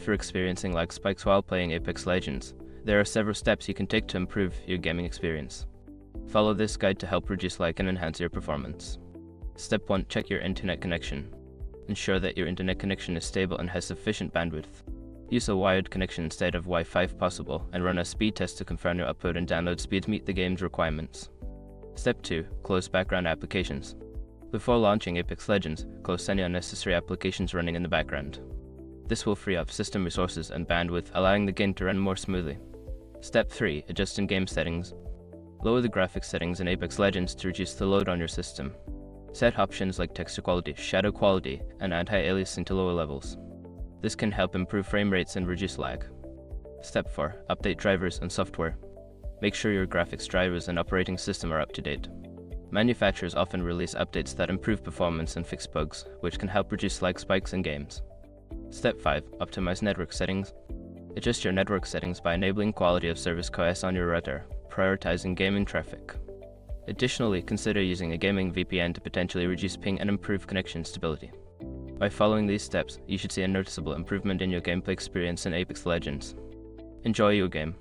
for experiencing lag spikes while playing Apex Legends, there are several steps you can take to improve your gaming experience. Follow this guide to help reduce lag and enhance your performance. Step 1. Check your internet connection. Ensure that your internet connection is stable and has sufficient bandwidth. Use a wired connection instead of Wi-Fi if possible, and run a speed test to confirm your upload and download speeds meet the game's requirements. Step 2. Close background applications. Before launching Apex Legends, close any unnecessary applications running in the background. This will free up system resources and bandwidth, allowing the game to run more smoothly. Step 3. Adjust in-game settings. Lower the graphics settings in Apex Legends to reduce the load on your system. Set options like texture quality, shadow quality, and anti-aliasing to lower levels. This can help improve frame rates and reduce lag. Step 4. Update drivers and software. Make sure your graphics drivers and operating system are up to date. Manufacturers often release updates that improve performance and fix bugs, which can help reduce lag spikes in games. Step 5. Optimize network settings. Adjust your network settings by enabling quality of service QoS on your router, prioritizing gaming traffic. Additionally, consider using a gaming VPN to potentially reduce ping and improve connection stability. By following these steps, you should see a noticeable improvement in your gameplay experience in Apex Legends. Enjoy your game.